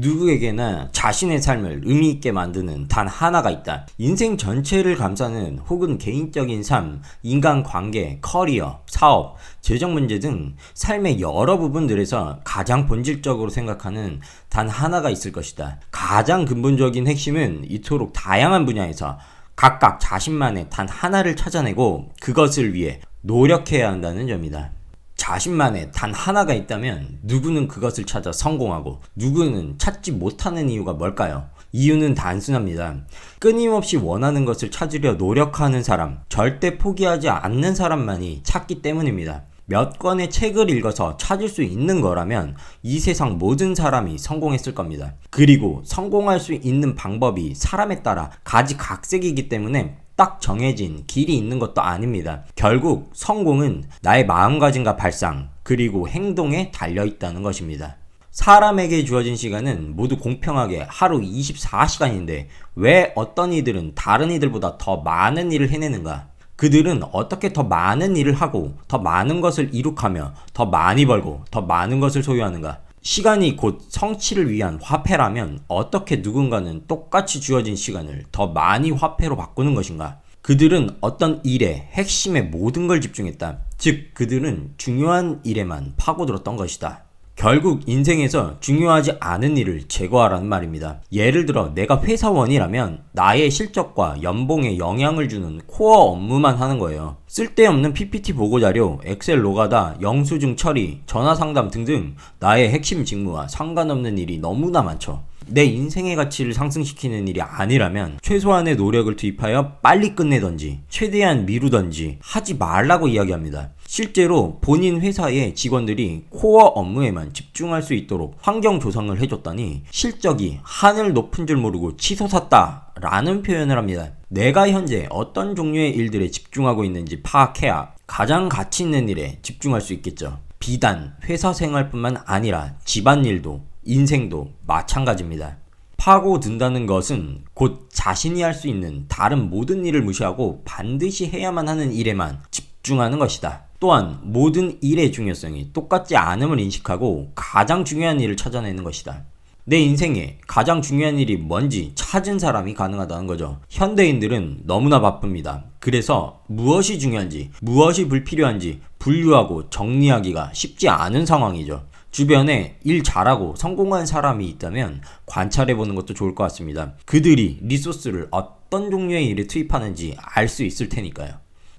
누구에게나 자신의 삶을 의미있게 만드는 단 하나가 있다. 인생 전체를 감싸는 혹은 개인적인 삶, 인간관계, 커리어, 사업, 재정 문제 등 삶의 여러 부분들에서 가장 본질적으로 생각하는 단 하나가 있을 것이다. 가장 근본적인 핵심은 이토록 다양한 분야에서 각각 자신만의 단 하나를 찾아내고 그것을 위해 노력해야 한다는 점이다. 자신만의 단 하나가 있다면 누구는 그것을 찾아 성공하고 누구는 찾지 못하는 이유가 뭘까요? 이유는 단순합니다. 끊임없이 원하는 것을 찾으려 노력하는 사람, 절대 포기하지 않는 사람만이 찾기 때문입니다. 몇 권의 책을 읽어서 찾을 수 있는 거라면 이 세상 모든 사람이 성공했을 겁니다. 그리고 성공할 수 있는 방법이 사람에 따라 가지각색이기 때문에 딱 정해진 길이 있는 것도 아닙니다. 결국 성공은 나의 마음가짐과 발상, 그리고 행동에 달려있다는 것입니다. 사람에게 주어진 시간은 모두 공평하게 하루 24시간인데 왜 어떤 이들은 다른 이들보다 더 많은 일을 해내는가? 그들은 어떻게 더 많은 일을 하고 더 많은 것을 이룩하며 더 많이 벌고 더 많은 것을 소유하는가? 시간이 곧 성취를 위한 화폐라면 어떻게 누군가는 똑같이 주어진 시간을 더 많이 화폐로 바꾸는 것인가? 그들은 어떤 일에 핵심에 모든 걸 집중했다. 즉 그들은 중요한 일에만 파고들었던 것이다. 결국 인생에서 중요하지 않은 일을 제거하라는 말입니다. 예를 들어 내가 회사원이라면 나의 실적과 연봉에 영향을 주는 코어 업무만 하는 거예요. 쓸데없는 PPT 보고자료, 엑셀 노가다, 영수증 처리, 전화상담 등등 나의 핵심 직무와 상관없는 일이 너무나 많죠. 내 인생의 가치를 상승시키는 일이 아니라면 최소한의 노력을 투입하여 빨리 끝내던지 최대한 미루던지 하지 말라고 이야기합니다. 실제로 본인 회사의 직원들이 코어 업무에만 집중할 수 있도록 환경 조성을 해줬더니 실적이 하늘 높은 줄 모르고 치솟았다 라는 표현을 합니다. 내가 현재 어떤 종류의 일들에 집중하고 있는지 파악해야 가장 가치 있는 일에 집중할 수 있겠죠. 비단 회사 생활뿐만 아니라 집안일도 인생도 마찬가지입니다. 파고든다는 것은 곧 자신이 할 수 있는 다른 모든 일을 무시하고 반드시 해야만 하는 일에만 집중하는 것이다. 또한 모든 일의 중요성이 똑같지 않음을 인식하고 가장 중요한 일을 찾아내는 것이다. 내 인생에 가장 중요한 일이 뭔지 찾은 사람이 가능하다는 거죠. 현대인들은 너무나 바쁩니다. 그래서 무엇이 중요한지, 무엇이 불필요한지 분류하고 정리하기가 쉽지 않은 상황이죠. 주변에 일 잘하고 성공한 사람이 있다면 관찰해보는 것도 좋을 것 같습니다. 그들이 리소스를 어떤 종류의 일에 투입하는지 알 수 있을 테니까요.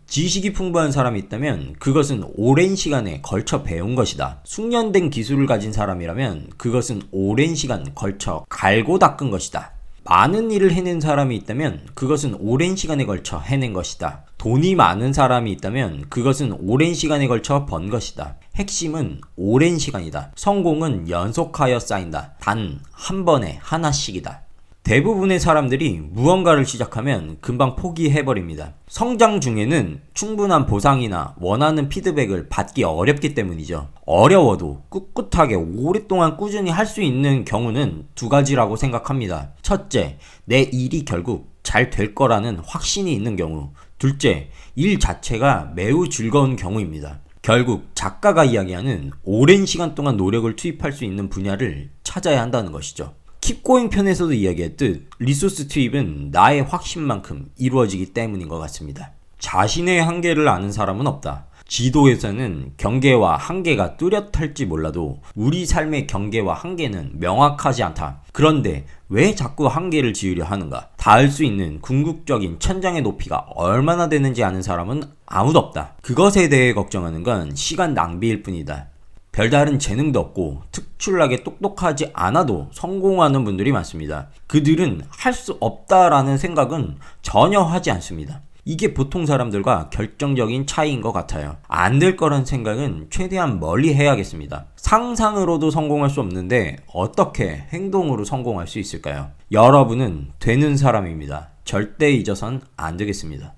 지식이 풍부한 사람이 있다면 그것은 오랜 시간에 걸쳐 배운 것이다. 숙련된 기술을 가진 사람이라면 그것은 오랜 시간 걸쳐 갈고 닦은 것이다. 많은 일을 해낸 사람이 있다면 그것은 오랜 시간에 걸쳐 해낸 것이다. 돈이 많은 사람이 있다면 그것은 오랜 시간에 걸쳐 번 것이다. 핵심은 오랜 시간이다. 성공은 연속하여 쌓인다. 단 한 번에 하나씩이다. 대부분의 사람들이 무언가를 시작하면 금방 포기해버립니다. 성장 중에는 충분한 보상이나 원하는 피드백을 받기 어렵기 때문이죠. 어려워도 꿋꿋하게 오랫동안 꾸준히 할 수 있는 경우는 두 가지라고 생각합니다. 첫째, 내 일이 결국 잘 될 거라는 확신이 있는 경우. 둘째, 일 자체가 매우 즐거운 경우입니다. 결국 작가가 이야기하는 오랜 시간 동안 노력을 투입할 수 있는 분야를 찾아야 한다는 것이죠. 킵고잉 편에서도 이야기했듯 리소스 투입은 나의 확신만큼 이루어지기 때문인 것 같습니다. 자신의 한계를 아는 사람은 없다. 지도에서는 경계와 한계가 뚜렷할지 몰라도 우리 삶의 경계와 한계는 명확하지 않다. 그런데 왜 자꾸 한계를 지으려 하는가? 닿을 수 있는 궁극적인 천장의 높이가 얼마나 되는지 아는 사람은 아무도 없다. 그것에 대해 걱정하는 건 시간 낭비일 뿐이다. 별다른 재능도 없고 특출나게 똑똑하지 않아도 성공하는 분들이 많습니다. 그들은 할 수 없다라는 생각은 전혀 하지 않습니다. 이게 보통 사람들과 결정적인 차이인 것 같아요. 안 될 거란 생각은 최대한 멀리 해야겠습니다. 상상으로도 성공할 수 없는데 어떻게 행동으로 성공할 수 있을까요? 여러분은 되는 사람입니다. 절대 잊어선 안 되겠습니다.